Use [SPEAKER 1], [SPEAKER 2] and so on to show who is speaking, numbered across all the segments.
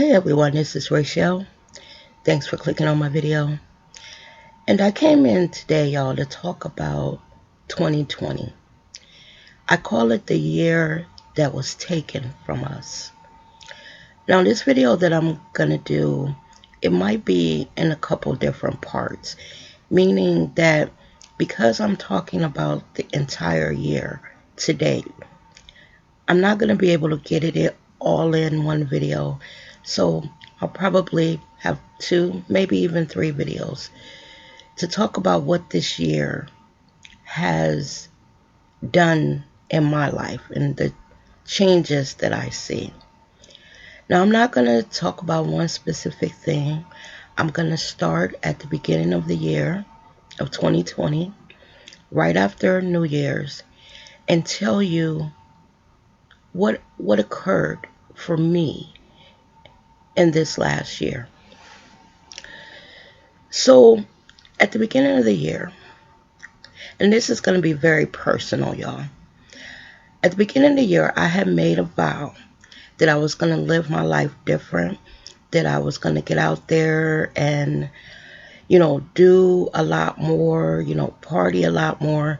[SPEAKER 1] Hey everyone, this is Rachel. Thanks for clicking on my video. And I came in today, y'all, to talk about 2020. I call it the year that was taken from us. Now, this video that I'm going to do, it might be in a couple different parts, meaning that because I'm talking about the entire year today, I'm not going to be able to get it all in one video. So I'll probably have 2, maybe even 3 videos to talk about what this year has done in my life and the changes that I see. Now, I'm not going to talk about one specific thing. I'm going to start at the beginning of the year of 2020, right after New Year's, and tell you what occurred for me in this last year. So, at the beginning of the year, and this is going to be very personal, y'all. At the beginning of the year, I had made a vow that I was going to live my life different, that I was going to get out there and, do a lot more, party a lot more,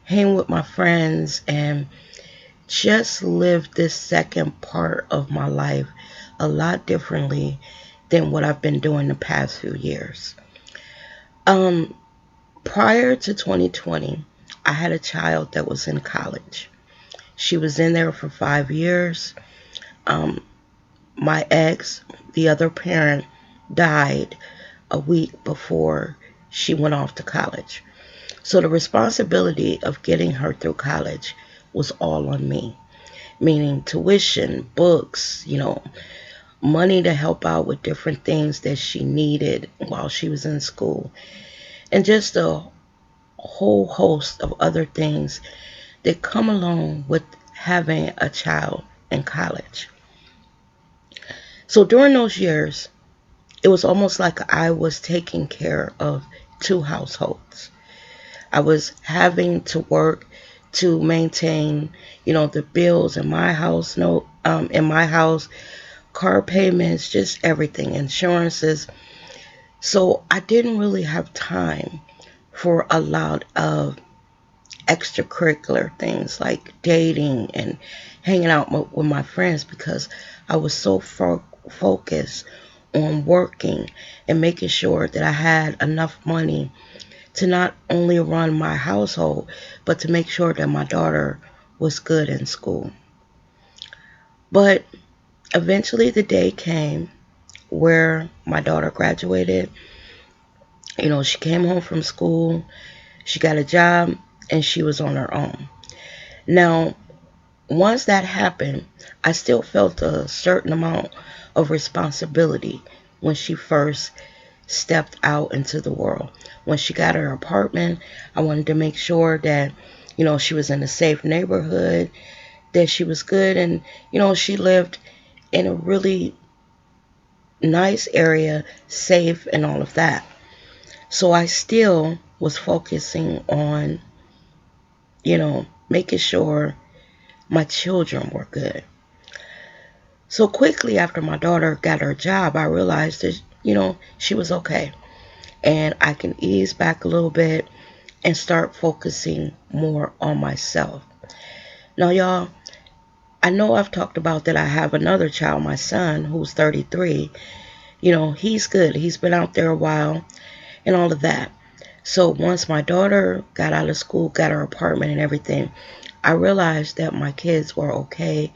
[SPEAKER 1] hang with my friends, and just live this second part of my life a lot differently than what I've been doing the past few years. Prior to 2020, I had a child that was in college. She was in there for 5 years. My ex, the other parent, died a week before she went off to college. So the responsibility of getting her through college was all on me, meaning tuition, books, money to help out with different things that she needed while she was in school, and just a whole host of other things that come along with having a child in college. So during those years, it was almost like I was taking care of 2 households. I was having to work to maintain, the bills in my house, car payments, just everything, insurances. So I didn't really have time for a lot of extracurricular things like dating and hanging out with my friends because I was so focused on working and making sure that I had enough money to not only run my household, but to make sure that my daughter was good in school. But eventually the day came where my daughter graduated. She came home from school, she got a job, and she was on her own. Now, once that happened, I still felt a certain amount of responsibility when she first stepped out into the world. When she got her apartment, I wanted to make sure that, she was in a safe neighborhood, that she was good, and, she lived in a really nice area, safe, and all of that. So I still was focusing on, making sure my children were good. So quickly after my daughter got her job, I realized that, she was okay. And I can ease back a little bit and start focusing more on myself. Now, y'all, I know I've talked about that I have another child, my son, who's 33. He's good. He's been out there a while and all of that. So once my daughter got out of school, got her apartment and everything, I realized that my kids were okay.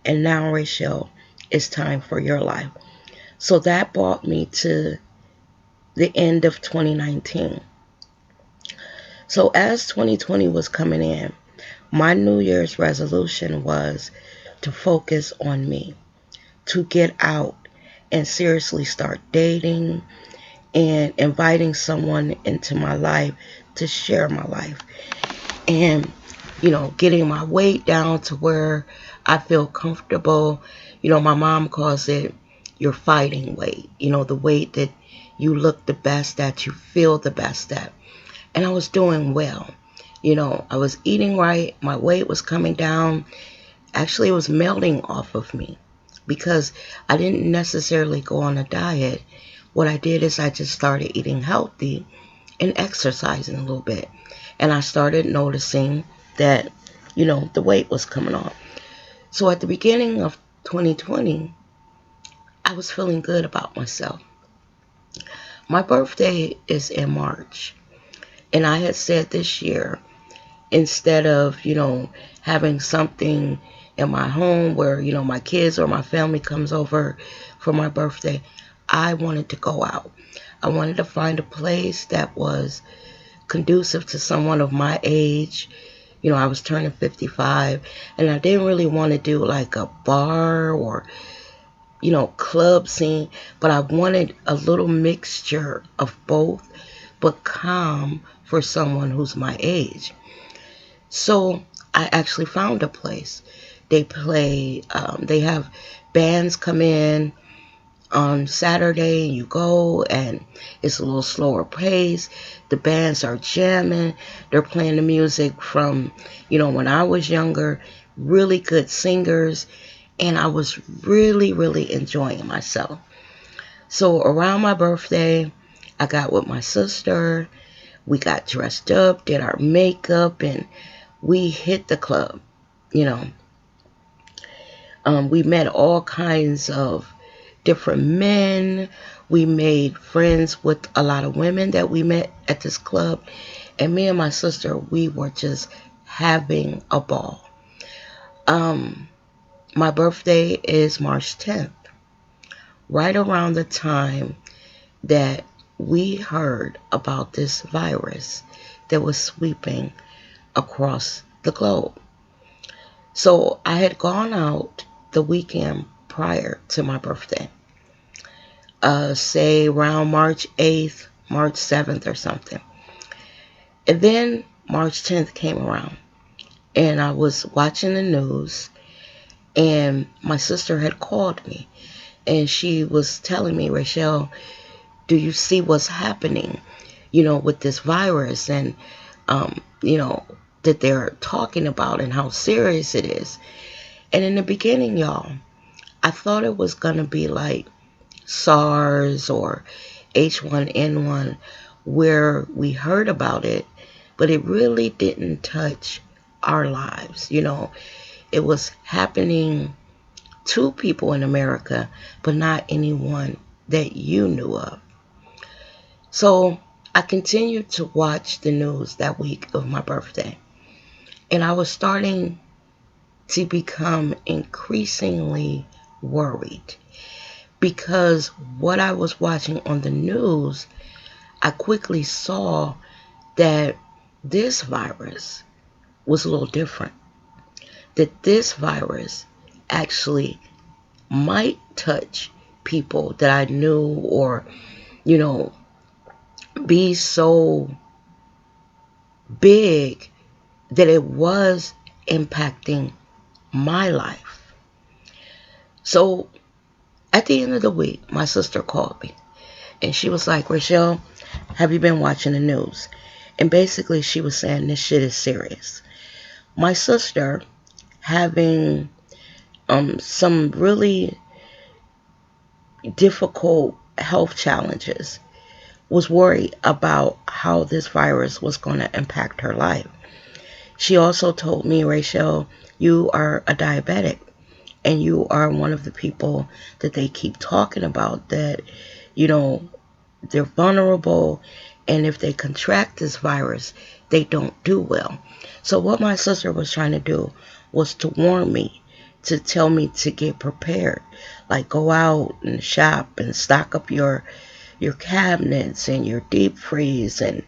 [SPEAKER 1] And now, Rachel, it's time for your life. So that brought me to the end of 2019. So as 2020 was coming in, my New Year's resolution was to focus on me, to get out and seriously start dating and inviting someone into my life to share my life. And, getting my weight down to where I feel comfortable. My mom calls it your fighting weight, the weight that you look the best at, you feel the best at. And I was doing well. I was eating right. My weight was coming down. Actually, it was melting off of me. because I didn't necessarily go on a diet. What I did is I just started eating healthy and exercising a little bit. And I started noticing that, the weight was coming off. So at the beginning of 2020, I was feeling good about myself. My birthday is in March. And I had said this year, instead of, having something in my home where, my kids or my family comes over for my birthday, I wanted to go out. I wanted to find a place that was conducive to someone of my age. I was turning 55, and I didn't really want to do like a bar or, club scene, but I wanted a little mixture of both, but calm for someone who's my age. So I actually found a place. They have bands come in on Saturday, and you go, and it's a little slower pace. The bands are jamming. They're playing the music from, when I was younger, really good singers, and I was really, really enjoying myself. So around my birthday, I got with my sister. We got dressed up, did our makeup, and we hit the club. You know, we met all kinds of different men. We made friends with a lot of women that we met at this club. And me and my sister, we were just having a ball. My birthday is March 10th, right around the time that we heard about this virus that was sweeping across the globe. So I had gone out the weekend prior to my birthday, say around March 8th, March 7th or something. And then March 10th came around, and I was watching the news, and my sister had called me, and she was telling me, Rachel, do you see what's happening, with this virus, and, that they're talking about and how serious it is. And in the beginning, y'all, I thought it was going to be like SARS or H1N1, where we heard about it, but it really didn't touch our lives. It was happening to people in America, but not anyone that you knew of. So I continued to watch the news that week of my birthday, and I was starting to become increasingly worried, because what I was watching on the news, I quickly saw that this virus was a little different. That this virus actually might touch people that I knew, or, be so big that it was impacting my life. So at the end of the week, my sister called me, and she was like, Rachel, have you been watching the news? And basically she was saying this shit is serious. My sister, having some really difficult health challenges, was worried about how this virus was going to impact her life. She also told me, Rachel, you are a diabetic, and you are one of the people that they keep talking about that, they're vulnerable, and if they contract this virus, they don't do well. So what my sister was trying to do was to warn me, to tell me to get prepared. Like, go out and shop and stock up your cabinets and your deep freeze, and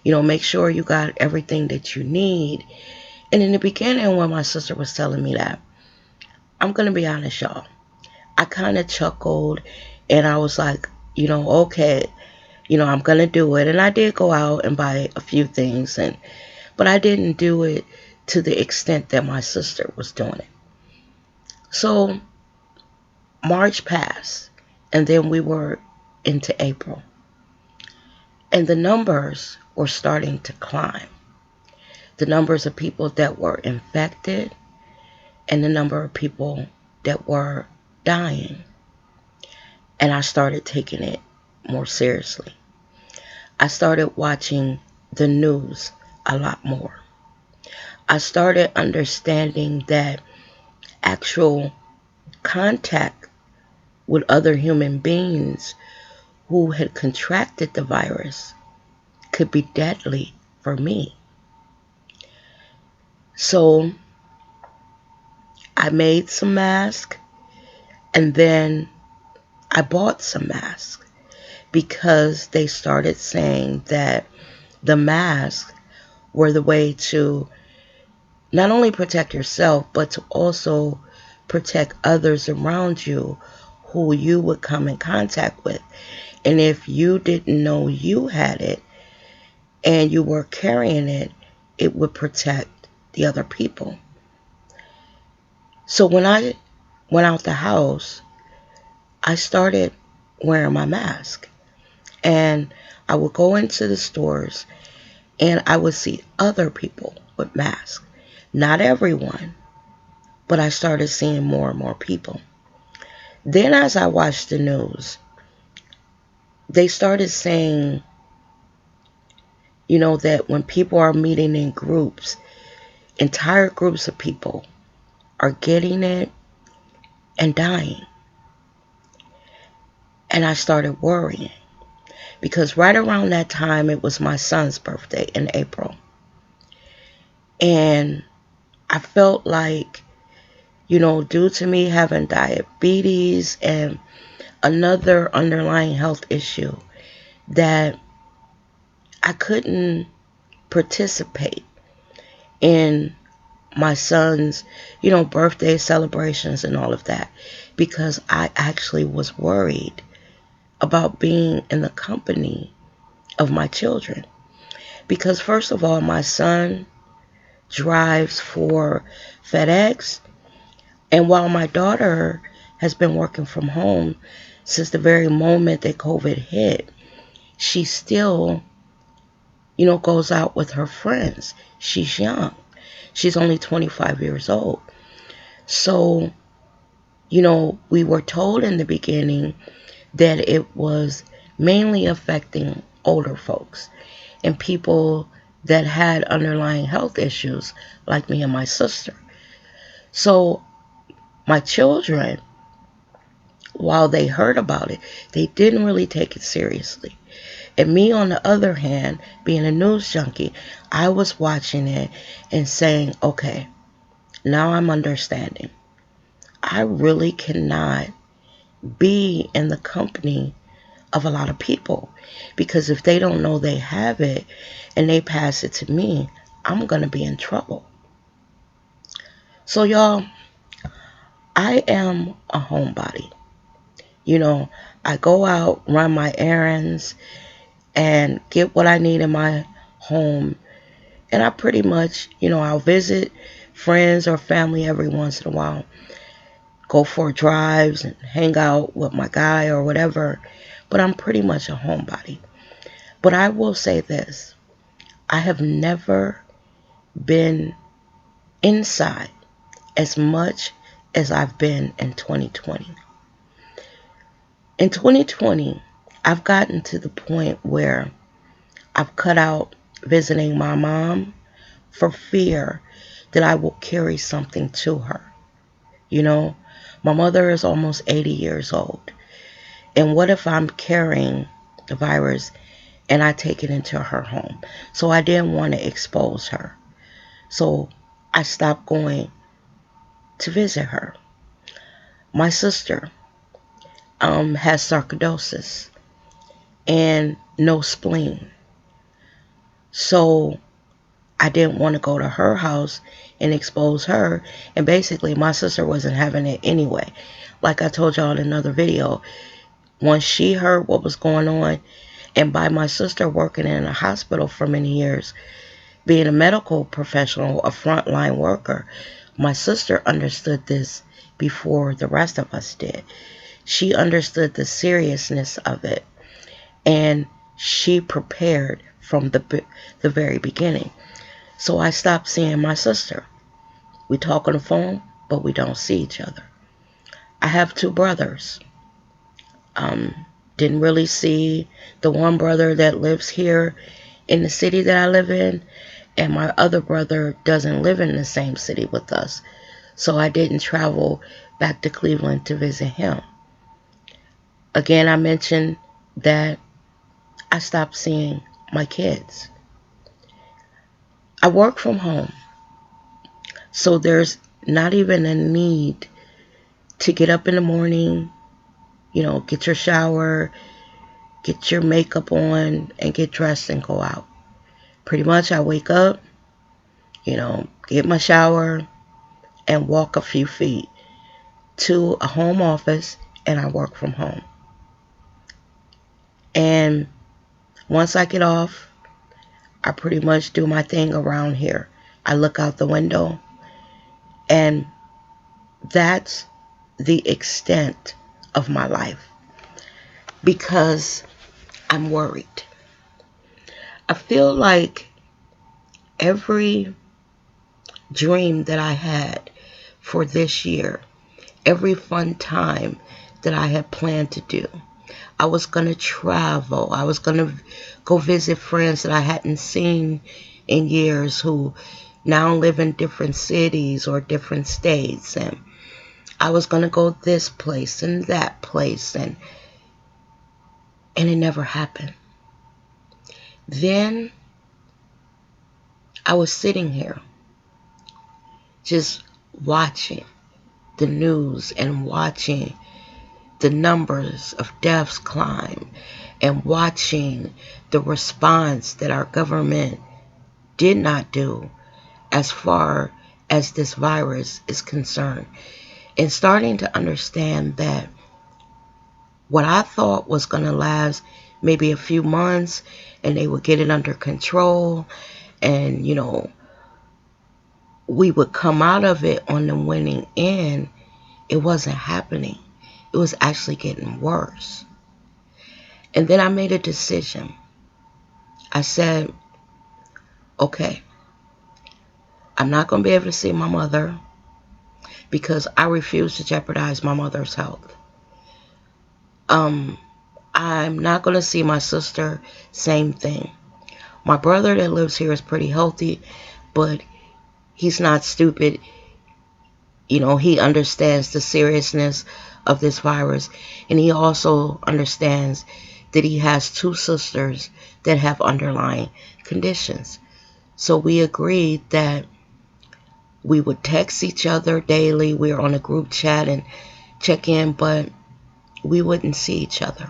[SPEAKER 1] make sure you got everything that you need. And in the beginning, when my sister was telling me that, I'm gonna be honest, y'all, I kind of chuckled, and I was like, okay, I'm gonna do it. And I did go out and buy a few things, but I didn't do it to the extent that my sister was doing it. So March passed, and then we were into April, and the numbers were starting to climb. The numbers of people that were infected, and the number of people that were dying. And I started taking it more seriously. I started watching the news a lot more. I started understanding that actual contact with other human beings who had contracted the virus could be deadly for me. So I made some masks, and then I bought some masks because they started saying that the masks were the way to not only protect yourself, but to also protect others around you who you would come in contact with. And if you didn't know you had it and you were carrying it, it would protect the other people. So when I went out the house, I started wearing my mask. And I would go into the stores and I would see other people with masks. Not everyone, but I started seeing more and more people. Then as I watched the news, they started saying, that when people are meeting in groups, entire groups of people are getting it and dying. And I started worrying because right around that time, it was my son's birthday in April. And I felt like, due to me having diabetes and another underlying health issue, that I couldn't participate in my son's, birthday celebrations and all of that because I actually was worried about being in the company of my children. Because first of all, my son drives for FedEx, and while my daughter has been working from home since the very moment that COVID hit, she still, goes out with her friends. She's young. She's only 25 years old. So, we were told in the beginning that it was mainly affecting older folks and people that had underlying health issues like me and my sister. So my children, while they heard about it, they didn't really take it seriously. And me, on the other hand, being a news junkie, I was watching it and saying, okay, now I'm understanding. I really cannot be in the company of a lot of people because if they don't know they have it and they pass it to me, I'm going to be in trouble. So y'all, I am a homebody. I go out, run my errands, and get what I need in my home. And I pretty much, I'll visit friends or family every once in a while, go for drives and hang out with my guy or whatever. But I'm pretty much a homebody. But I will say this, I have never been inside as much as I've been in 2020. In 2020, I've gotten to the point where I've cut out visiting my mom for fear that I will carry something to her. My mother is almost 80 years old. And what if I'm carrying the virus and I take it into her home? So I didn't want to expose her. So I stopped going to visit her. My sister has sarcoidosis and no spleen. So I didn't want to go to her house and expose her. And basically, my sister wasn't having it anyway. Like I told y'all in another video, once she heard what was going on, and by my sister working in a hospital for many years, being a medical professional, a frontline worker, my sister understood this before the rest of us did. She understood the seriousness of it, and she prepared from the very beginning. So I stopped seeing my sister. We talk on the phone, but we don't see each other. I have two brothers. Um, didn't really see the one brother that lives here in the city that I live in, and my other brother doesn't live in the same city with us. So I didn't travel back to Cleveland to visit him. Again, I mentioned that I stopped seeing my kids. I work from home, so there's not even a need to get up in the morning, get your shower, get your makeup on, and get dressed and go out. Pretty much I wake up, get my shower, and walk a few feet to a home office, and I work from home. And once I get off, I pretty much do my thing around here. I look out the window, and that's the extent of my life because I'm worried. I feel like every dream that I had for this year, every fun time that I had planned to do, I was going to travel. I was going to go visit friends that I hadn't seen in years who now live in different cities or different states. And I was going to go this place and that place. And it never happened. Then I was sitting here just watching the news and watching the numbers of deaths climb and watching the response that our government did not do as far as this virus is concerned, and starting to understand that what I thought was going to last maybe a few months and they would get it under control and we would come out of it on the winning end, it wasn't happening. It was actually getting worse. And then I made a decision. I said, okay, I'm not going to be able to see my mother because I refuse to jeopardize my mother's health. I'm not going to see my sister, same thing. My brother that lives here is pretty healthy, but he's not stupid. He understands the seriousness of this virus, and he also understands that he has two sisters that have underlying conditions. So we agreed that we would text each other daily. We were on a group chat and check in, but we wouldn't see each other.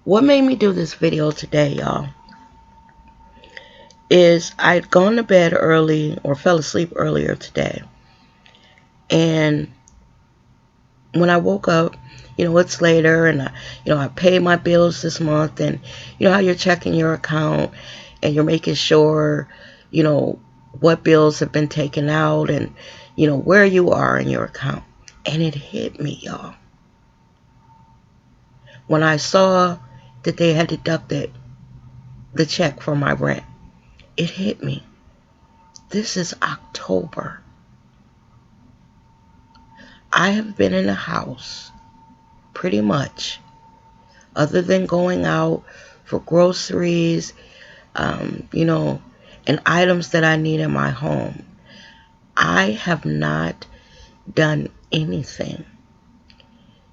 [SPEAKER 1] What made me do this video today, y'all, is I'd gone to bed early or fell asleep earlier today. And when I woke up, it's later and I paid my bills this month, and how you're checking your account and you're making sure, what bills have been taken out and, where you are in your account. And it hit me, y'all. When I saw that they had deducted the check for my rent, it hit me. This is October. I have been in the house pretty much, other than going out for groceries, and items that I need in my home. I have not done anything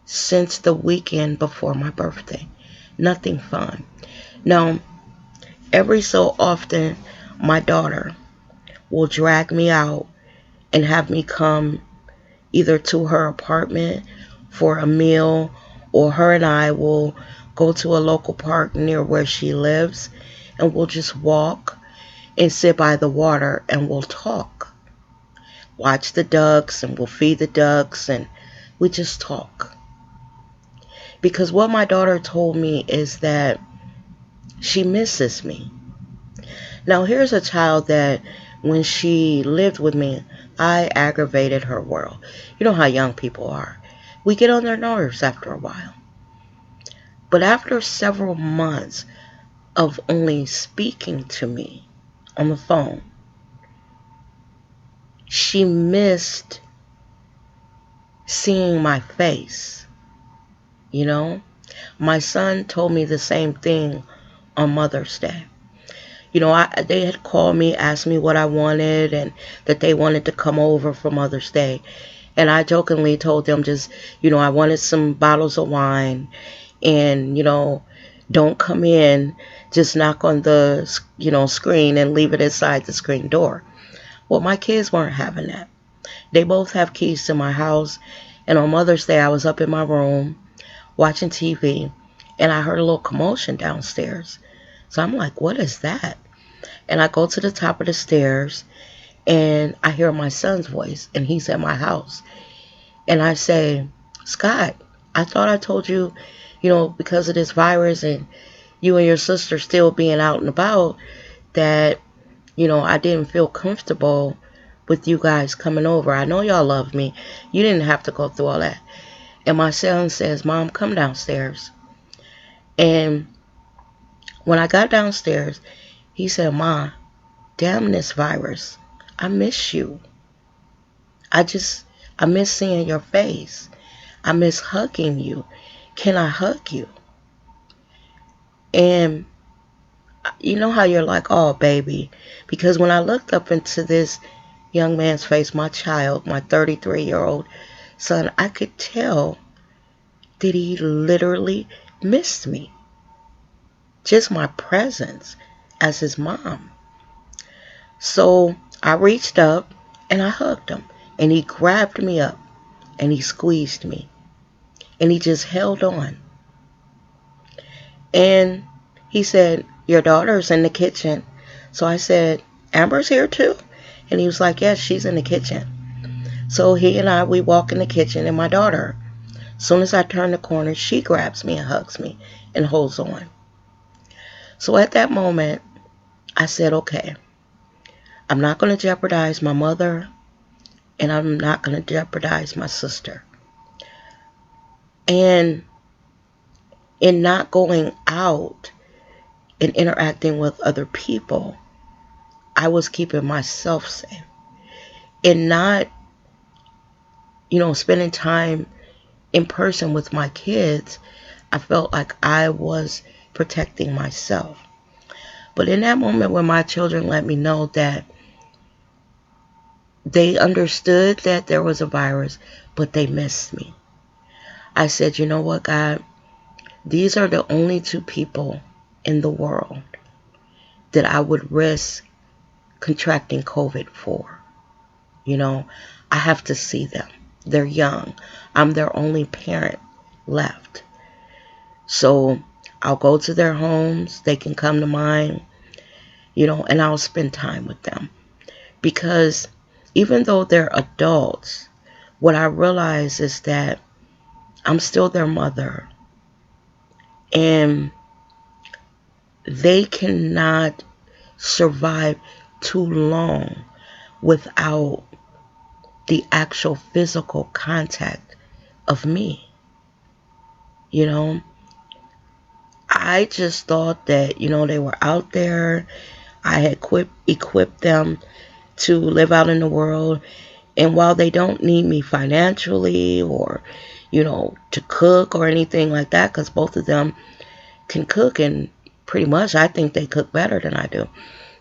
[SPEAKER 1] since the weekend before my birthday. Nothing fun. Now, every so often, my daughter will drag me out and have me come either to her apartment for a meal, or her and I will go to a local park near where she lives, and we'll just walk and sit by the water and we'll talk. Watch the ducks, and we'll feed the ducks, and we just talk. Because what my daughter told me is that she misses me. Now, here's a child that when she lived with me, I aggravated her world. You know how young people are. We get on their nerves after a while. But after several months of only speaking to me on the phone, she missed seeing my face, you know. My son told me the same thing on Mother's Day. You know, they had called me, asked me what I wanted, and that they wanted to come over for Mother's Day. And I jokingly told them just, I wanted some bottles of wine, and, don't come in, just knock on the, screen and leave it inside the screen door. Well, my kids weren't having that. They both have keys to my house, and on Mother's Day, I was up in my room watching TV, and I heard a little commotion downstairs. So I'm like, what is that? And I go to the top of the stairs, and I hear my son's voice, and he's at my house. And I say, Scott, I thought I told you, because of this virus and you and your sister still being out and about, that, I didn't feel comfortable with you guys coming over. I know y'all love me. You didn't have to go through all that. And my son says, Mom, come downstairs. And when I got downstairs, he said, Ma, damn this virus. I miss you. I miss seeing your face. I miss hugging you. Can I hug you? And you know how you're like, oh, baby. Because when I looked up into this young man's face, my child, my 33-year-old son, I could tell that he literally missed me. Just my presence as his mom. So I reached up and I hugged him. And he grabbed me up and he squeezed me. And he just held on. And he said, your daughter's in the kitchen. So I said, Amber's here too? And he was like, yes, she's in the kitchen. So he and we walk in the kitchen, and my daughter, as soon as I turn the corner, she grabs me and hugs me and holds on. So at that moment, I said, okay, I'm not going to jeopardize my mother, and I'm not going to jeopardize my sister. And in not going out and interacting with other people, I was keeping myself safe. In not, spending time in person with my kids, I felt like I was protecting myself. But in that moment when my children let me know that they understood that there was a virus, but they missed me, I said, you know what, God? These are the only two people in the world that I would risk contracting COVID for. I have to see them. They're young. I'm their only parent left. So I'll go to their homes. They can come to mine, and I'll spend time with them. Because even though they're adults, what I realize is that I'm still their mother. And they cannot survive too long without the actual physical contact of me. I just thought that, they were out there. I had equipped them to live out in the world. And while they don't need me financially or, to cook or anything like that, because both of them can cook, and pretty much I think they cook better than I do.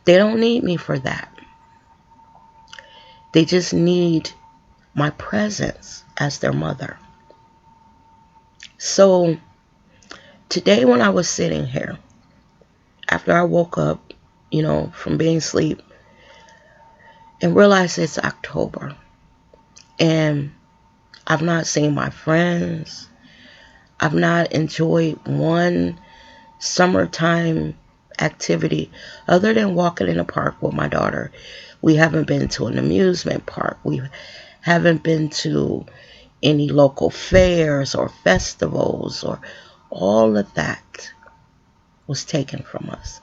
[SPEAKER 1] They don't need me for that. They just need my presence as their mother. So today when I was sitting here, after I woke up, from being asleep, and realized it's October, and I've not seen my friends, I've not enjoyed one summertime activity other than walking in the park with my daughter. We haven't been to an amusement park. We haven't been to any local fairs or festivals, or all of that was taken from us.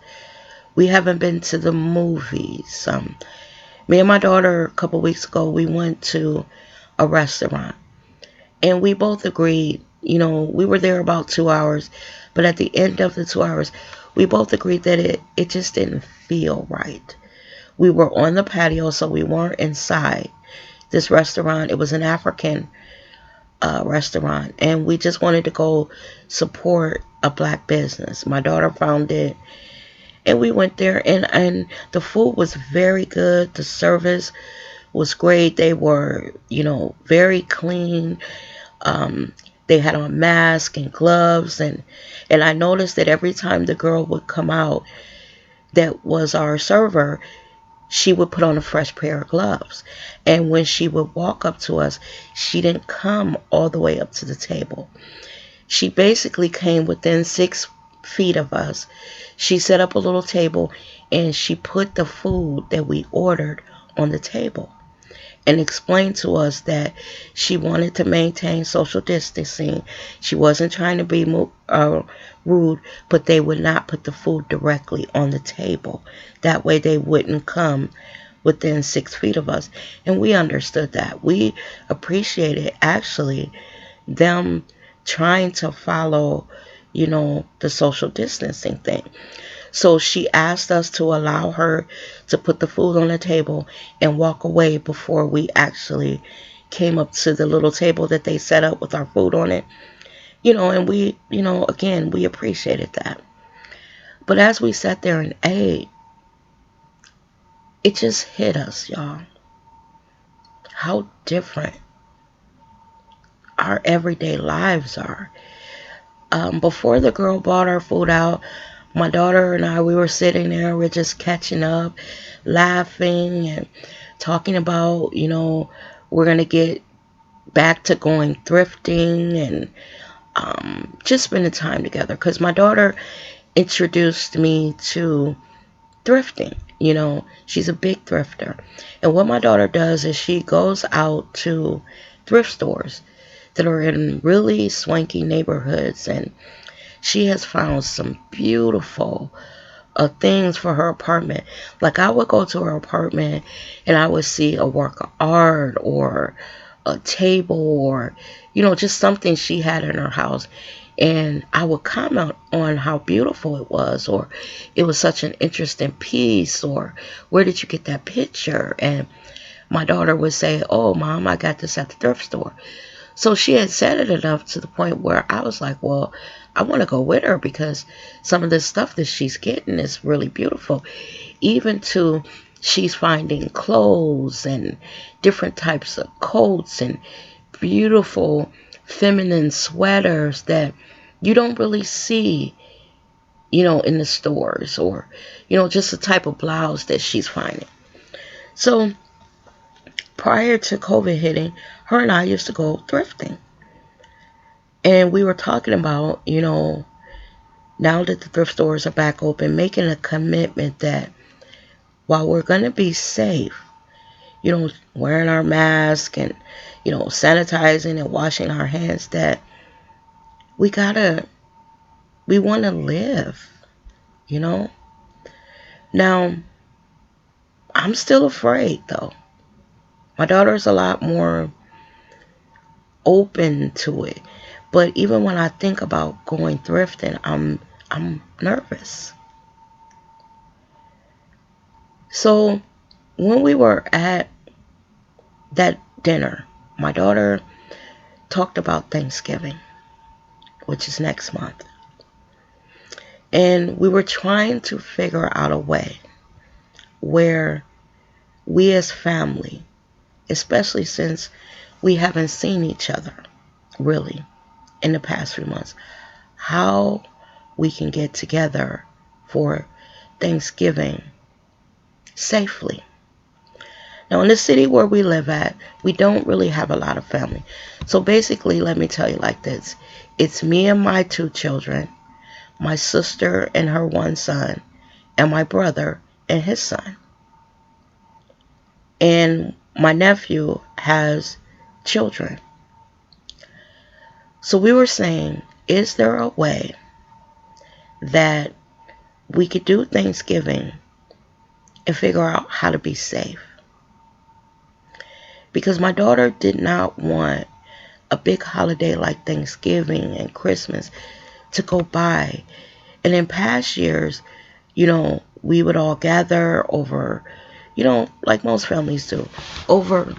[SPEAKER 1] We haven't been to the movies. Me and my daughter, a couple weeks ago, we went to a restaurant, and we both agreed, we were there about 2 hours, but at the end of the 2 hours, we both agreed that it just didn't feel right. We were on the patio, so we weren't inside this restaurant. It was an African restaurant, and we just wanted to go support a black business. My daughter found it, and we went there, and the food was very good. The service was great. They were, very clean. Um, they had on masks and gloves, and I noticed that every time the girl would come out, that was our server, she would put on a fresh pair of gloves. And when she would walk up to us, she didn't come all the way up to the table. She basically came within 6 feet of us. She set up a little table and she put the food that we ordered on the table and explained to us that she wanted to maintain social distancing. She wasn't trying to be rude, but they would not put the food directly on the table. That way they wouldn't come within 6 feet of us. And we understood that. We appreciated actually them trying to follow, the social distancing thing. So she asked us to allow her to put the food on the table and walk away before we actually came up to the little table that they set up with our food on it. And we, again, we appreciated that. But as we sat there and ate, it just hit us, y'all, how different our everyday lives are. Before the girl brought our food out, my daughter and I, we were sitting there, we're just catching up, laughing and talking about, we're going to get back to going thrifting and just spending time together. Because my daughter introduced me to thrifting. She's a big thrifter. And what my daughter does is she goes out to thrift stores that are in really swanky neighborhoods, and she has found some beautiful things for her apartment. Like, I would go to her apartment and I would see a work of art or a table or, just something she had in her house. And I would comment on how beautiful it was, or it was such an interesting piece, or where did you get that picture? And my daughter would say, "Oh, Mom, I got this at the thrift store." So she had said it enough to the point where I was like, well, I want to go with her because some of the stuff that she's getting is really beautiful. Even to she's finding clothes and different types of coats and beautiful feminine sweaters that you don't really see, in the stores, or, just the type of blouse that she's finding. So prior to COVID hitting, her and I used to go thrifting. And we were talking about, now that the thrift stores are back open, making a commitment that while we're going to be safe, wearing our mask and, sanitizing and washing our hands, that we want to live, Now, I'm still afraid, though. My daughter's a lot more open to it. But even when I think about going thrifting, I'm nervous. So when we were at that dinner, my daughter talked about Thanksgiving, which is next month. And we were trying to figure out a way where we as family, especially since we haven't seen each other really in the past few months, how we can get together for Thanksgiving safely. Now, in the city where we live at, we don't really have a lot of family. So basically, let me tell you like this. It's me and my 2 children, my sister and her 1 son, and my brother and his son. And my nephew has children. So we were saying, is there a way that we could do Thanksgiving and figure out how to be safe? Because my daughter did not want a big holiday like Thanksgiving and Christmas to go by. And in past years, we would all gather over, like most families do, over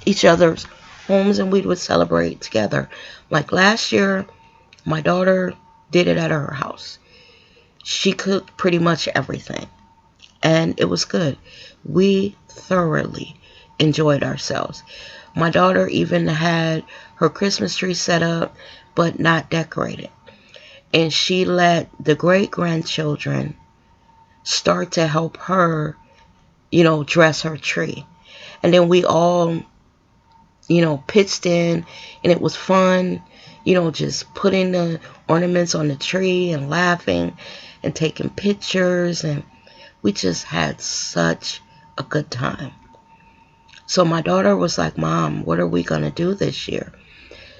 [SPEAKER 1] each other's homes and we would celebrate together. Like last year, my daughter did it at her house. She cooked pretty much everything, and it was good. We thoroughly enjoyed ourselves. My daughter even had her Christmas tree set up, but not decorated. And she let the great grandchildren start to help her, dress her tree. And then we all, pitched in, and it was fun, just putting the ornaments on the tree and laughing and taking pictures. And we just had such a good time. So my daughter was like, Mom, what are we going to do this year?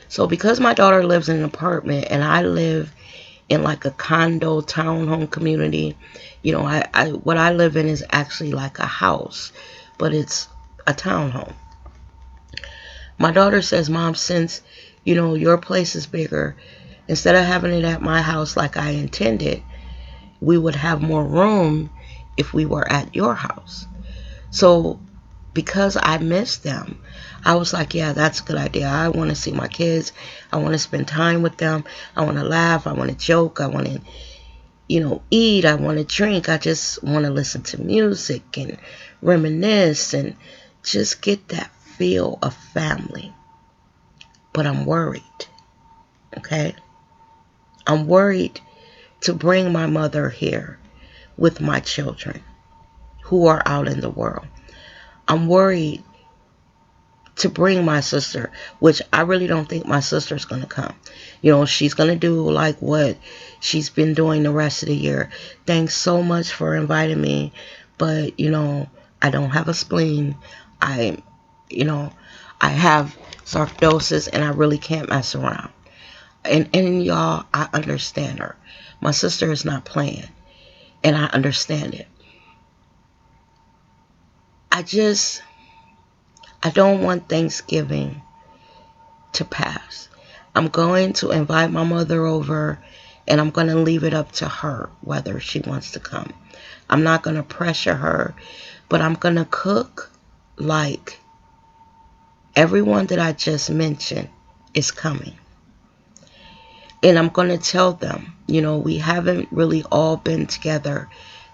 [SPEAKER 1] So because my daughter lives in an apartment and I live in like a condo townhome community, what I live in is actually like a house, but it's a townhome. My daughter says, Mom, since, your place is bigger, instead of having it at my house like I intended, we would have more room if we were at your house. So because I miss them, I was like, yeah, that's a good idea. I want to see my kids. I want to spend time with them. I want to laugh. I want to joke. I want to, eat. I want to drink. I just want to listen to music and reminisce and just get that feel of family. But I'm worried, okay? I'm worried to bring my mother here with my children who are out in the world. I'm worried to bring my sister, which I really don't think my sister's going to come. She's going to do like what she's been doing the rest of the year. Thanks so much for inviting me, but, I don't have a spleen. I have sarcoidosis and I really can't mess around. And y'all, I understand her. My sister is not playing, and I understand it. I don't want Thanksgiving to pass. I'm going to invite my mother over, and I'm going to leave it up to her whether she wants to come. I'm not going to pressure her, but I'm going to cook like everyone that I just mentioned is coming. And I'm going to tell them, we haven't really all been together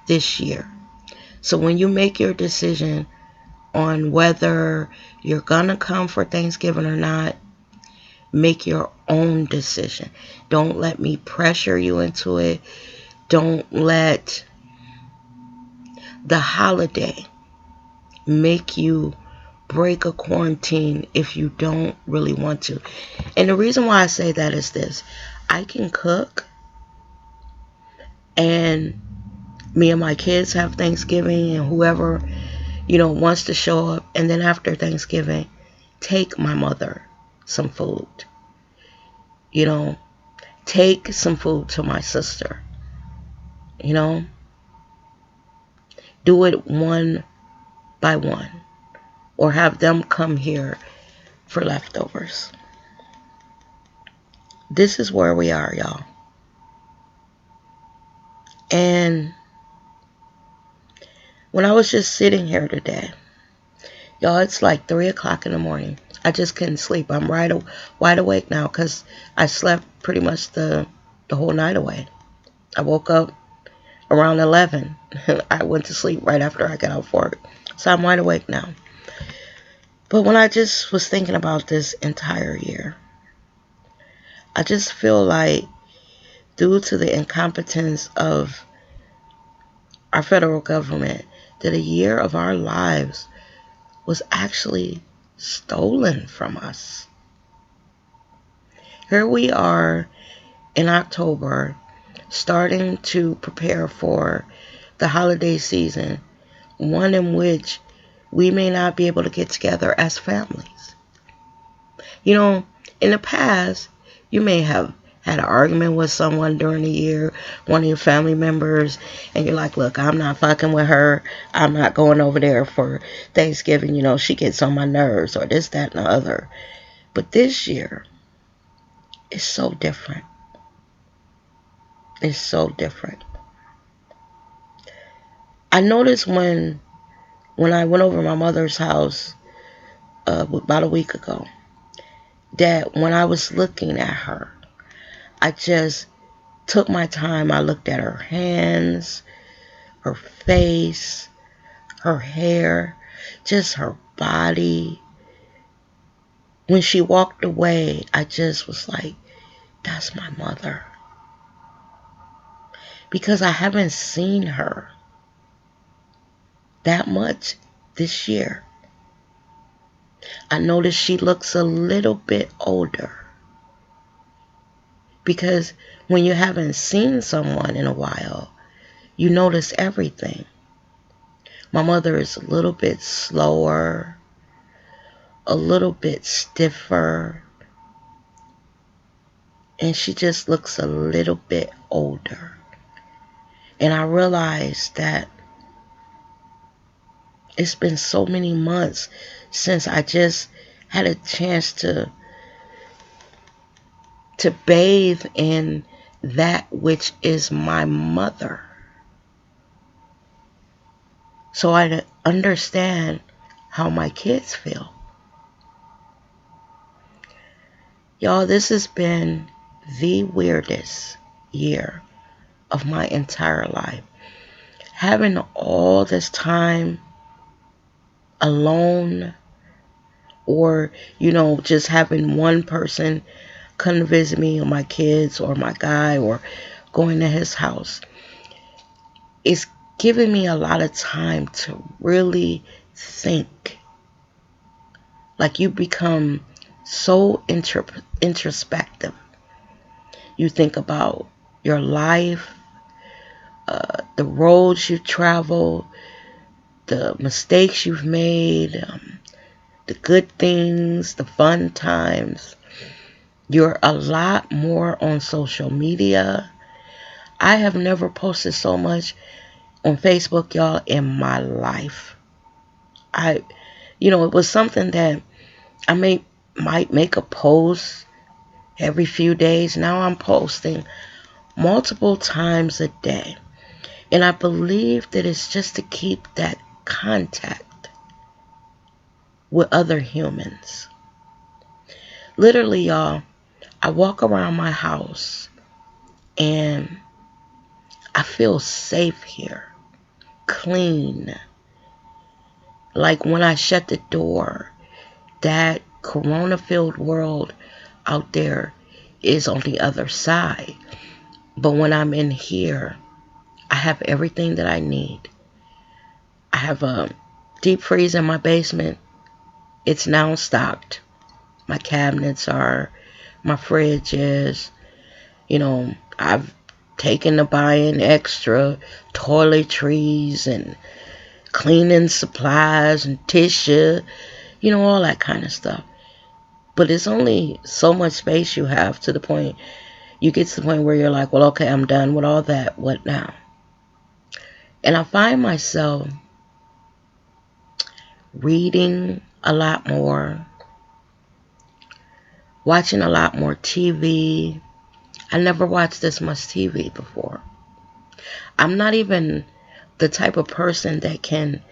[SPEAKER 1] this year. So when you make your decision on whether you're going to come for Thanksgiving or not, make your own decision. Don't let me pressure you into it. Don't let the holiday make you break a quarantine if you don't really want to. And the reason why I say that is this. I can cook and me and my kids have Thanksgiving and whoever, wants to show up. And then after Thanksgiving, take my mother some food. Take some food to my sister. Do it one by one. Or have them come here for leftovers. This is where we are, y'all. And when I was just sitting here today, y'all, it's like 3 o'clock in the morning. I just couldn't sleep. I'm wide awake now because I slept pretty much the whole night away. I woke up around 11. I went to sleep right after I got off work. So I'm wide awake now. But when I just was thinking about this entire year, I just feel like due to the incompetence of our federal government, that a year of our lives was actually stolen from us. Here we are in October, starting to prepare for the holiday season, one in which we may not be able to get together as families. In the past, you may have had an argument with someone during the year, one of your family members, and you're like, look, I'm not fucking with her. I'm not going over there for Thanksgiving. She gets on my nerves or this, that, and the other. But this year, it's so different. It's so different. I noticed when I went over my mother's house about a week ago, that when I was looking at her, I just took my time. I looked at her hands, her face, her hair, just her body. When she walked away, I just was like, that's my mother. Because I haven't seen her that much this year. I noticed she looks a little bit older. Because when you haven't seen someone in a while, you notice everything. My mother is a little bit slower, a little bit stiffer, and she just looks a little bit older. And I realized that it's been so many months since I just had a chance to bathe in that which is my mother. So I understand how my kids feel. Y'all, this has been the weirdest year of my entire life. Having all this time alone, or, just having one person come to visit me, or my kids, or my guy, or going to his house. It's giving me a lot of time to really think. Like, you become so introspective. You think about your life, the roads you travel, the mistakes you've made, the good things, the fun times. You're a lot more on social media. I have never posted so much on Facebook, y'all, in my life. It was something that I might make a post every few days. Now I'm posting multiple times a day. And I believe that it's just to keep that contact with other humans. Literally, y'all, I walk around my house and I feel safe here, clean. Like when I shut the door, that corona-filled world out there is on the other side. But when I'm in here, I have everything that I need. I have a deep freeze in my basement. It's now stocked. My cabinets are, my fridge is, I've taken to buying extra toiletries and cleaning supplies and tissue, all that kind of stuff. But it's only so much space you have to the point, you get to the point where you're like, well, okay, I'm done with all that. What now? And I find myself reading a lot more, watching a lot more TV. I never watched this much TV before. I'm not even the type of person that can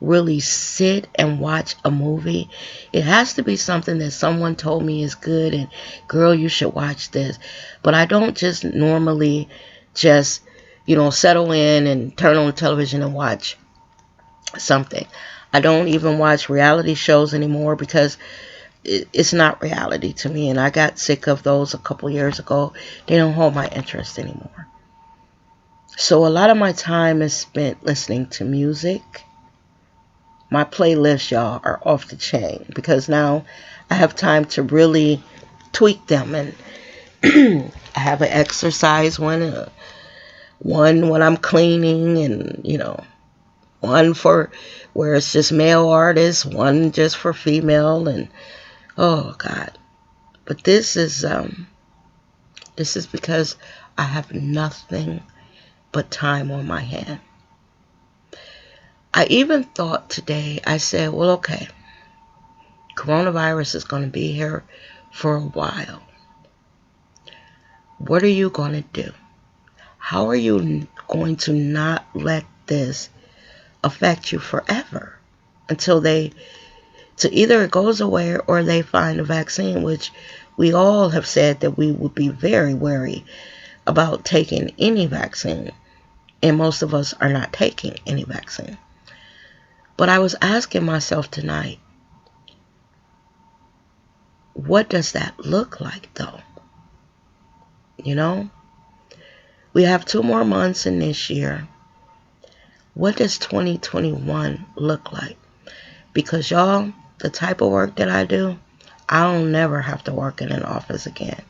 [SPEAKER 1] really sit and watch a movie. It has to be something that someone told me is good and, girl, you should watch this. But I don't just normally just, settle in and turn on television and watch something. I don't even watch reality shows anymore because it's not reality to me, and I got sick of those a couple years ago. They don't hold my interest anymore. So a lot of my time is spent listening to music. My playlists, y'all, are off the chain because now I have time to really tweak them. And I have an exercise one when I'm cleaning, and one for where it's just male artists, one just for female, and oh God. But this is because I have nothing but time on my hand. I even thought today, I said, well, okay, coronavirus is going to be here for a while. What are you going to do? How are you going to not let this affect you forever until they So either it goes away or they find a vaccine, which we all have said that we would be very wary about taking any vaccine. And most of us are not taking any vaccine. But I was asking myself tonight, what does that look like though? You know? We have 2 more months in this year. What does 2021 look like? Because y'all, the type of work that I do, I'll never have to work in an office again.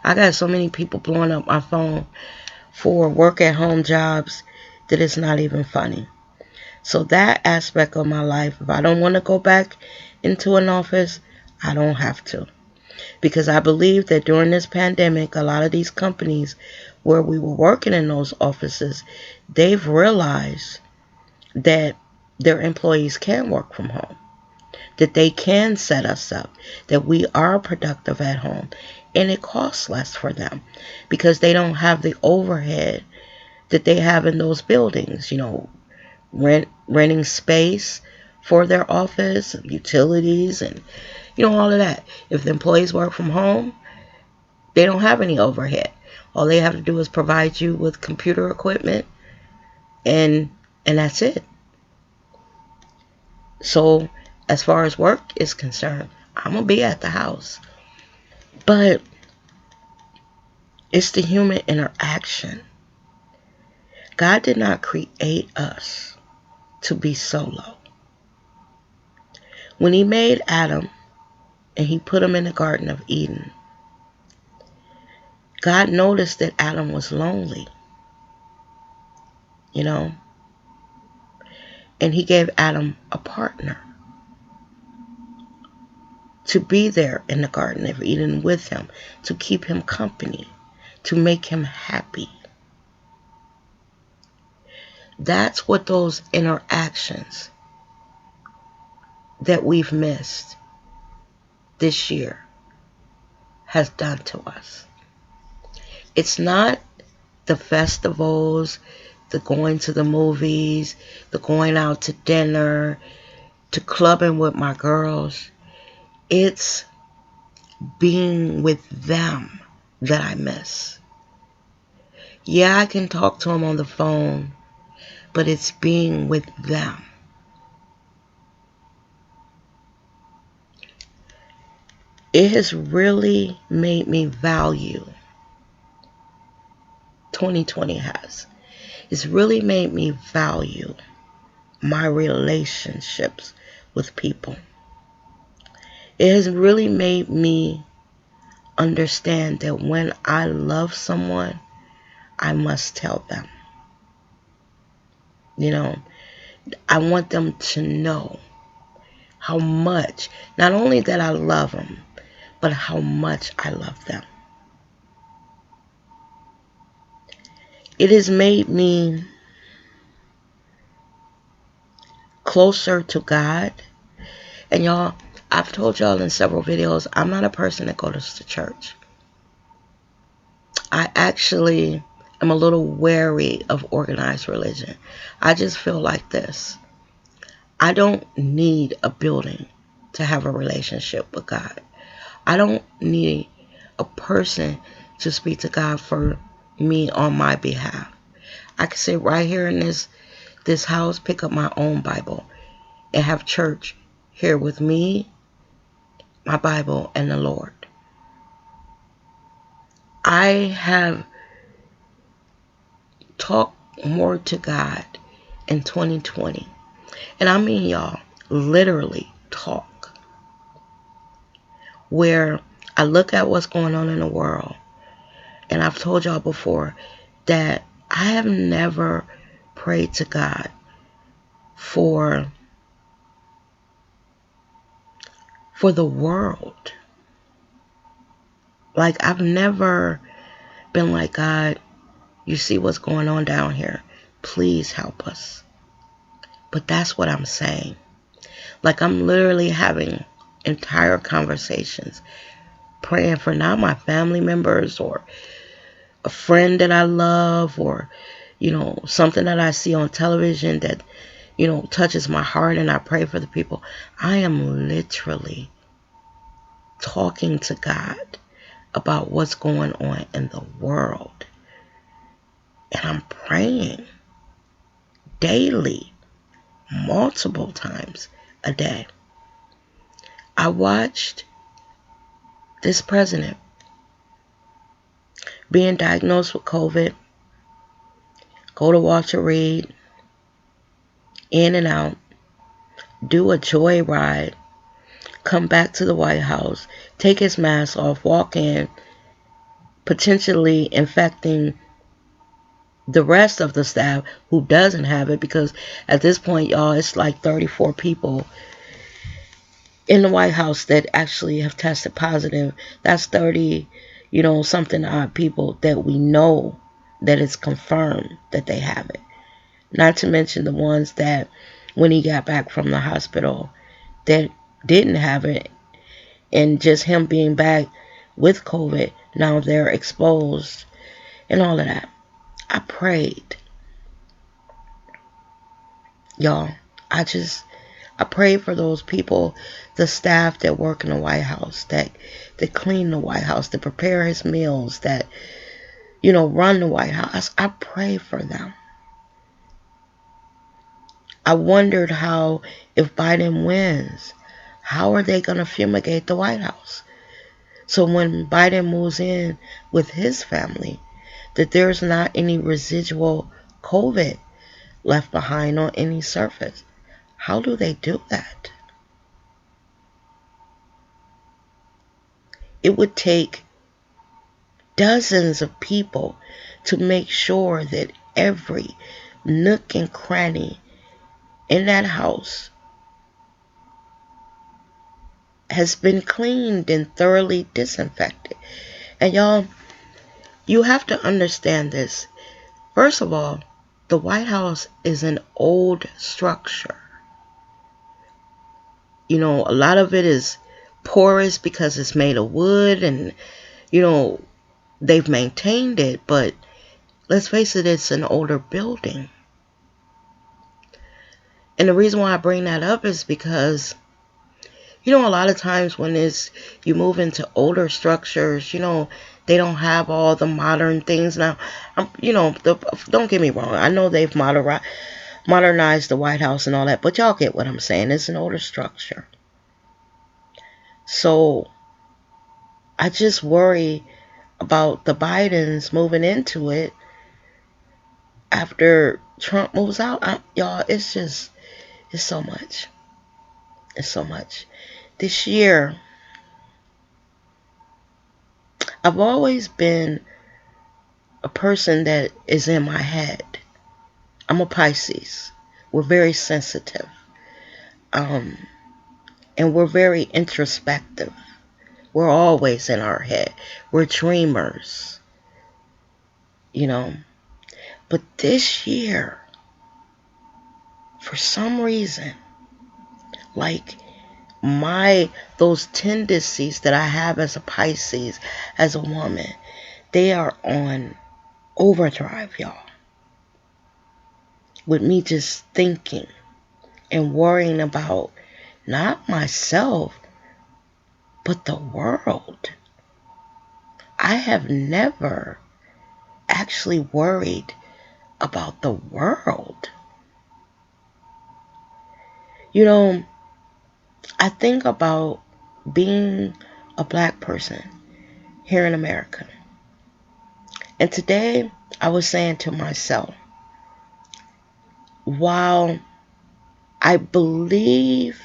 [SPEAKER 1] I got so many people blowing up my phone for work at home jobs that it's not even funny. So that aspect of my life, if I don't want to go back into an office, I don't have to. Because I believe that during this pandemic, a lot of these companies where we were working in those offices, they've realized that their employees can work from home, that they can set us up, that we are productive at home, and it costs less for them because they don't have the overhead that they have in those buildings, renting space for their office, utilities, and all of that. If the employees work from home, they don't have any overhead. All they have to do is provide you with computer equipment, and that's it. So as far as work is concerned, I'm gonna be at the house. But it's the human interaction. God did not create us to be solo. When he made Adam and he put him in the Garden of Eden, God noticed that Adam was lonely, and he gave Adam a partner to be there in the Garden of Eden with him, to keep him company, to make him happy. That's what those interactions that we've missed this year has done to us. It's not the festivals, the going to the movies, the going out to dinner, to clubbing with my girls. It's being with them that I miss. Yeah, I can talk to them on the phone, but it's being with them. It has really made me value, 2020 has. It's really made me value my relationships with people. It has really made me understand that when I love someone, I must tell them. I want them to know how much, not only that I love them, but how much I love them. It has made me closer to God. And y'all, I've told y'all in several videos, I'm not a person that goes to church. I actually am a little wary of organized religion. I just feel like this. I don't need a building to have a relationship with God. I don't need a person to speak to God for me on my behalf. I can sit right here in this house, pick up my own Bible, and have church here with me, my Bible, and the Lord. I have talked more to God in 2020. And I mean, y'all, literally talk. Where I look at what's going on in the world, and I've told y'all before that I have never prayed to God for the world. Like, I've never been like, God, you see what's going on down here. Please help us. But that's what I'm saying. Like, I'm literally having entire conversations praying for not my family members or a friend that I love or, something that I see on television that touches my heart and I pray for the people, I am literally talking to God about what's going on in the world. And I'm praying daily, multiple times a day. I watched this president being diagnosed with COVID, go to Walter Reed, in and out, do a joyride, come back to the White House, take his mask off, walk in, potentially infecting the rest of the staff who doesn't have it, because at this point, y'all, it's like 34 people in the White House that actually have tested positive. That's 30, something odd people that we know that it's confirmed that they have it. Not to mention the ones that when he got back from the hospital that didn't have it, and just him being back with COVID, now they're exposed and all of that. I prayed, y'all. I prayed for those people, the staff that work in the White House, that clean the White House, that prepare his meals, that run the White House. I pray for them. I wondered how, if Biden wins, how are they going to fumigate the White House? So when Biden moves in with his family, that there's not any residual COVID left behind on any surface. How do they do that? It would take dozens of people to make sure that every nook and cranny in that house has been cleaned and thoroughly disinfected. And y'all, you have to understand this. First of all, the White House is an old structure. A lot of it is porous because it's made of wood, and they've maintained it, but let's face it, it's an older building. And the reason why I bring that up is because a lot of times when you move into older structures, they don't have all the modern things now. Don't get me wrong. I know they've modernized the White House and all that, but y'all get what I'm saying. It's an older structure. So I just worry about the Bidens moving into it after Trump moves out. Y'all, it's so much. It's so much. This year, I've always been a person that is in my head. I'm a Pisces. We're very sensitive. And we're very introspective. We're always in our head. We're dreamers. But this year, for some reason, like those tendencies that I have as a Pisces, as a woman, they are on overdrive, y'all. With me just thinking and worrying about not myself, but the world. I have never actually worried about the world. I think about being a black person here in America. And today I was saying to myself, while I believe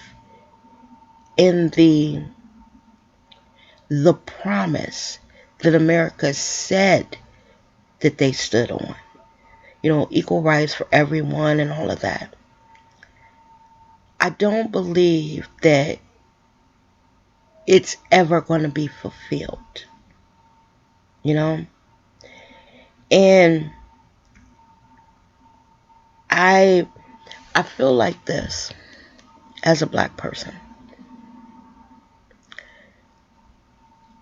[SPEAKER 1] in the promise that America said that they stood on, equal rights for everyone and all of that, I don't believe that it's ever going to be fulfilled. And I feel like this as a black person.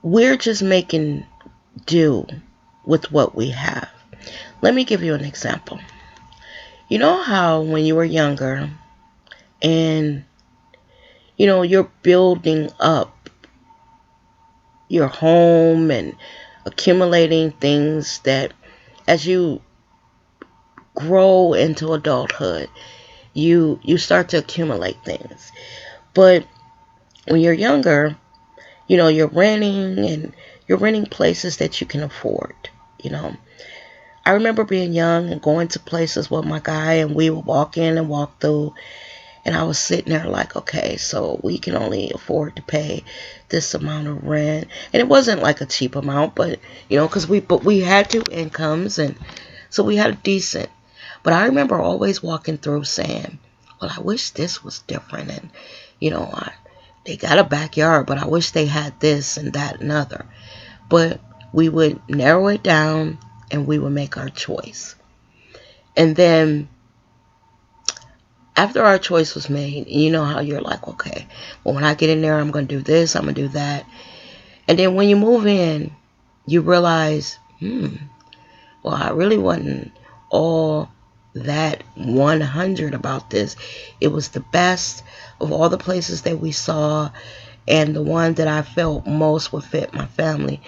[SPEAKER 1] We're just making do with what we have. Let me give you an example. You know how when you were younger and you're building up your home and accumulating things that as you grow into adulthood, you start to accumulate things. But when you're younger, you're renting and you're renting places that you can afford. You know, I remember being young and going to places with my guy, and we would walk in and walk through, and I was sitting there like, okay, so we can only afford to pay this amount of rent, and it wasn't like a cheap amount, but because we had two incomes, and so we had a decent. But I remember always walking through saying, well, I wish this was different, and they got a backyard, but I wish they had this and that and other. But we would narrow it down and we would make our choice. And then after our choice was made, you know how you're like, okay, well, when I get in there, I'm going to do this, I'm going to do that. And then when you move in, you realize, well, I really wasn't all that 100 about this. It was the best of all the places that we saw and the one that I felt most would fit my family.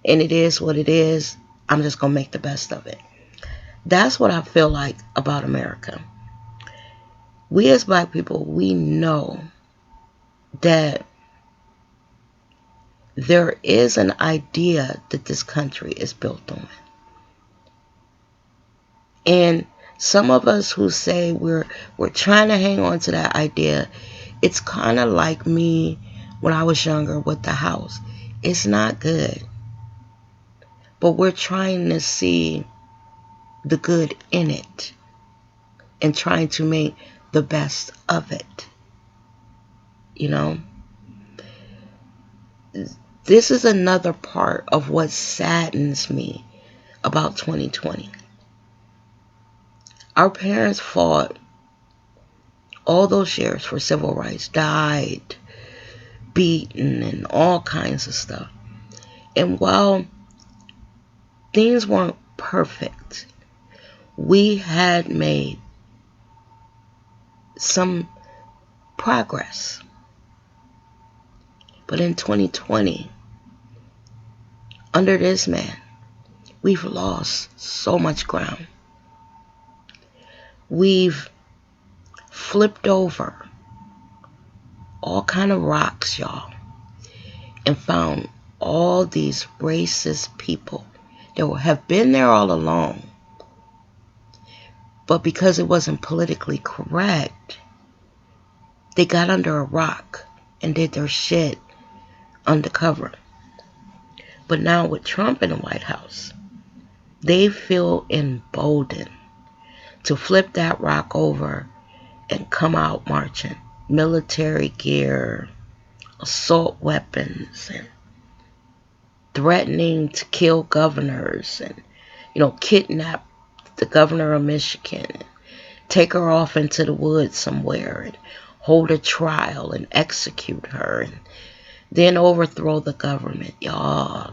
[SPEAKER 1] And it is what it is. I'm just going to make the best of it. That's what I feel like about America. We as Black people, we know that there is an idea that this country is built on. And some of us who say we're trying to hang on to that idea, it's kind of like me when I was younger with the house. It's not good. But we're trying to see the good in it and trying to make the best of it. This is another part of what saddens me about 2020. Our parents fought all those years for civil rights, died, beaten, and all kinds of stuff. And while things weren't perfect, we had made some progress. But in 2020, under this man, we've lost so much ground. We've flipped over all kind of rocks, y'all, and found all these racist people that have been there all along. But because it wasn't politically correct, they got under a rock and did their shit undercover. But now with Trump in the White House, they feel emboldened to flip that rock over and come out marching. Military gear, assault weapons, and threatening to kill governors and, kidnap the governor of Michigan and take her off into the woods somewhere and hold a trial and execute her and then overthrow the government. Y'all,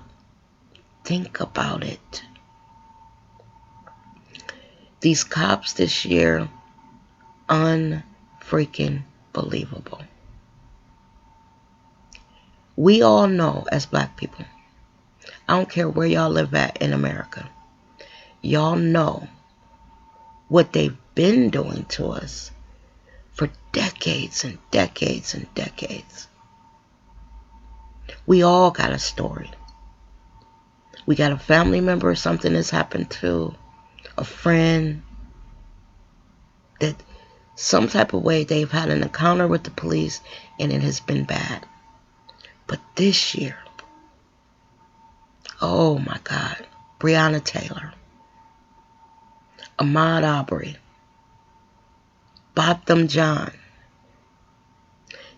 [SPEAKER 1] think about it. These cops this year, unfreaking believable. We all know as Black people, I don't care where y'all live at in America, y'all know what they've been doing to us for decades and decades and decades. We all got a story. We got a family member something has happened to, a friend that some type of way they've had an encounter with the police and it has been bad. But this year, oh my God, Breonna Taylor, Ahmaud Arbery, Botham Jean,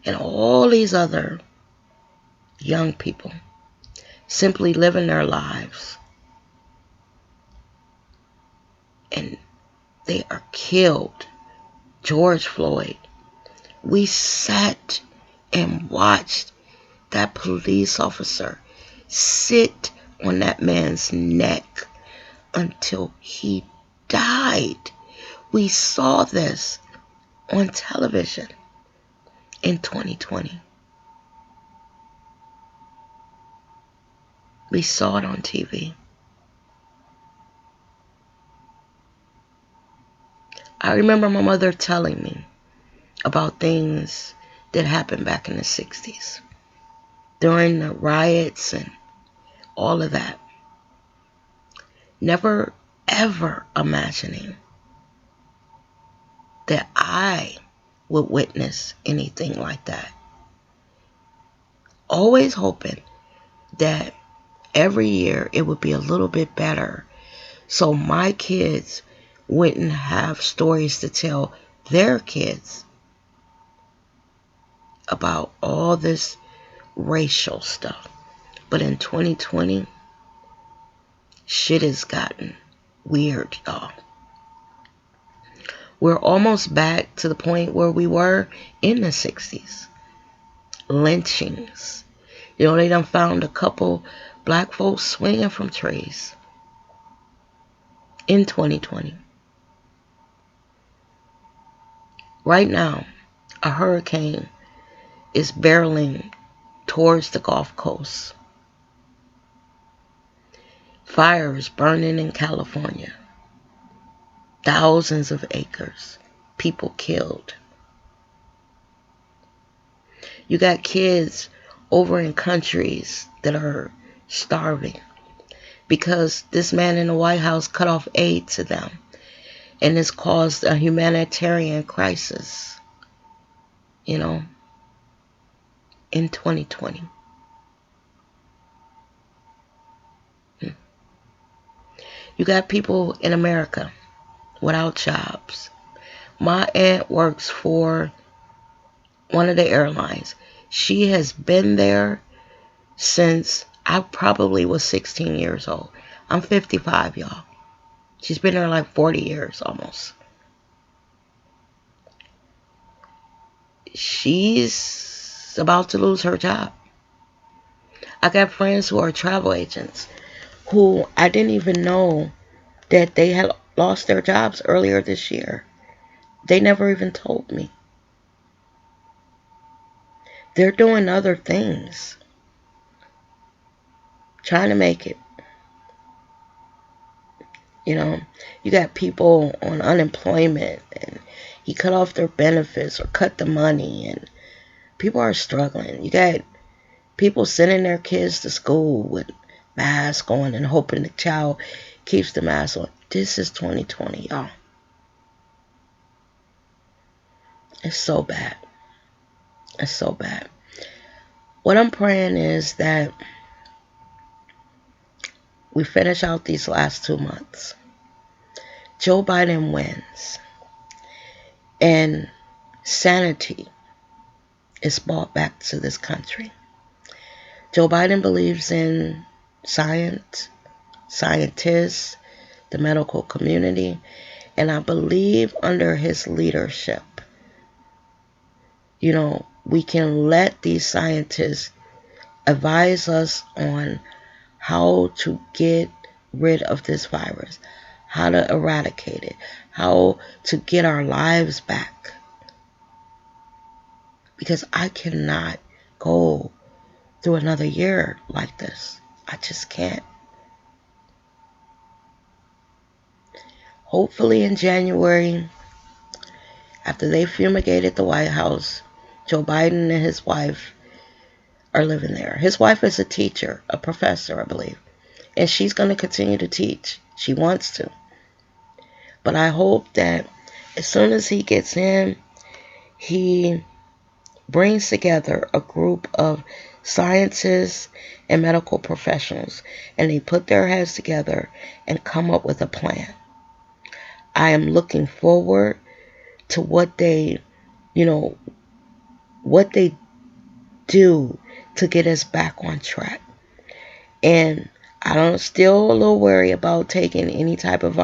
[SPEAKER 1] and all these other young people simply living their lives. And they are killed. George Floyd. We sat and watched that police officer sit on that man's neck until he died. We saw this on television in 2020. We saw it on TV. I remember my mother telling me about things that happened back in the 60s during the riots and all of that. Never ever imagining that I would witness anything like that. Always hoping that every year it would be a little bit better so my kids wouldn't have stories to tell their kids about all this racial stuff. But in 2020, shit has gotten weird, y'all. We're almost back to the point where we were in the 60s. Lynchings. You know, they done found a couple black folks swinging from trees in 2020. Right now, a hurricane is barreling towards the Gulf Coast. Fires burning in California. Thousands of acres. People killed. You got kids over in countries that are starving because this man in the White House cut off aid to them, and it's caused a humanitarian crisis, you know, in 2020. You got people in America without jobs. My aunt works for one of the airlines. She has been there since I probably was 16 years old. I'm 55, y'all. She's been there like 40 years almost. She's about to lose her job. I got friends who are travel agents who I didn't even know that they had lost their jobs earlier this year. They never even told me. They're doing other things, trying to make it. You know, you got people on unemployment and he cut off their benefits or cut the money, and people are struggling. You got people sending their kids to school with masks on and hoping the child keeps the mask on. This is 2020, y'all. It's so bad. It's so bad. What I'm praying is that we finish out these last 2 months. Joe Biden wins. And sanity is brought back to this country. Joe Biden believes in science, scientists, the medical community, and I believe under his leadership, you know, we can let these scientists advise us on how to get rid of this virus, how to eradicate it, how to get our lives back. Because I cannot go through another year like this. I just can't. Hopefully in January, after they fumigated the White House, Joe Biden and his wife are living there. His wife is a teacher, a professor, I believe. And she's going to continue to teach. She wants to. But I hope that as soon as he gets in, he brings together a group of scientists and medical professionals, and they put their heads together and come up with a plan. I am looking forward to what they, what they do to get us back on track. And I'm still a little worried about taking any type of,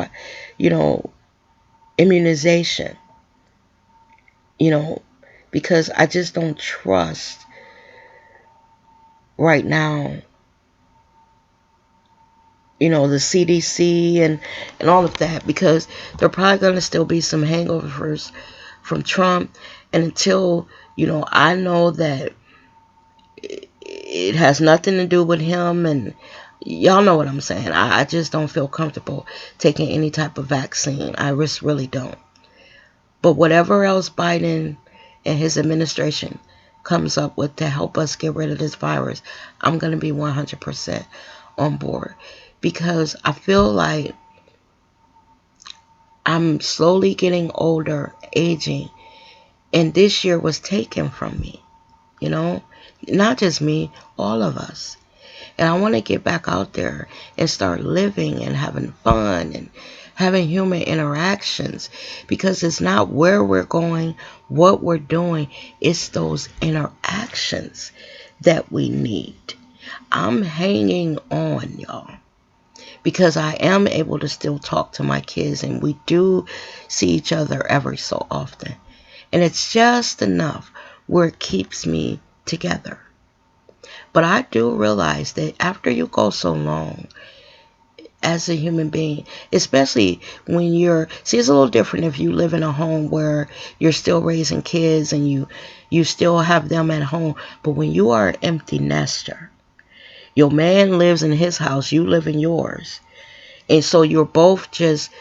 [SPEAKER 1] immunization, because I just don't trust right now the CDC and all of that, because there are probably going to still be some hangovers from Trump. And until, I know that it has nothing to do with him, and y'all know what I'm saying. I just don't feel comfortable taking any type of vaccine. I just really don't. But whatever else Biden and his administration comes up with to help us get rid of this virus, I'm going to be 100% on board, because I feel like I'm slowly getting older, aging, and this year was taken from me, not just me, all of us. And I want to get back out there and start living and having fun and having human interactions, because it's not where we're going, what we're doing, it's those interactions that we need. I'm hanging on, y'all, because I am able to still talk to my kids, and we do see each other every so often. And it's just enough where it keeps me together. But I do realize that after you go so long as a human being, especially when it's a little different if you live in a home where you're still raising kids and you still have them at home. But when you are an empty nester, your man lives in his house, you live in yours. And so you're both just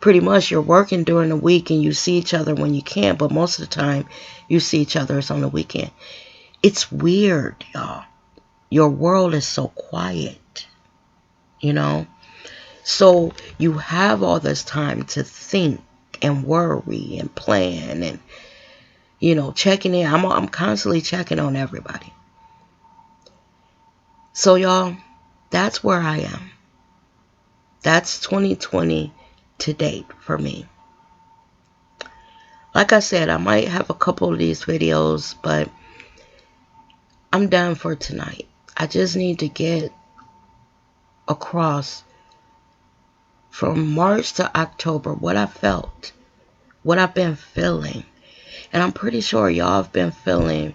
[SPEAKER 1] pretty much, you're working during the week and you see each other when you can, but most of the time you see each other on the weekend. It's weird, y'all. Your world is so quiet, So you have all this time to think and worry and plan and, checking in. I'm constantly checking on everybody. So, y'all, that's where I am. That's 2020 to date for me. Like I said, I might have a couple of these videos, but I'm done for tonight. I just need to get across from March to October what I felt, what I've been feeling. And I'm pretty sure y'all have been feeling,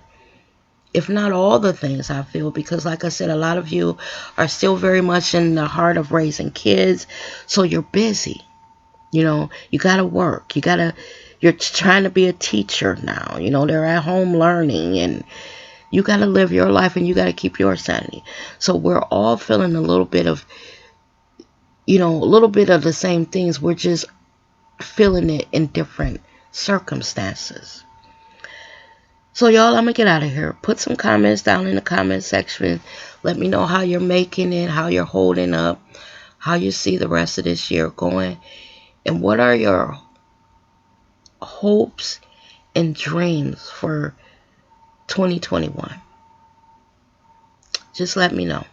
[SPEAKER 1] if not all the things I feel, because like I said, a lot of you are still very much in the heart of raising kids. So you're busy. You got to work. You're trying to be a teacher now. They're at home learning, and you got to live your life, and you got to keep your sanity. So we're all feeling a little bit of, the same things. We're just feeling it in different circumstances. So y'all, I'm going to get out of here. Put some comments down in the comment section. Let me know how you're making it, how you're holding up, how you see the rest of this year going, and what are your hopes and dreams for 2021. Just let me know.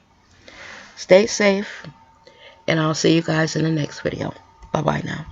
[SPEAKER 1] Stay safe, and I'll see you guys in the next video. Bye-bye now.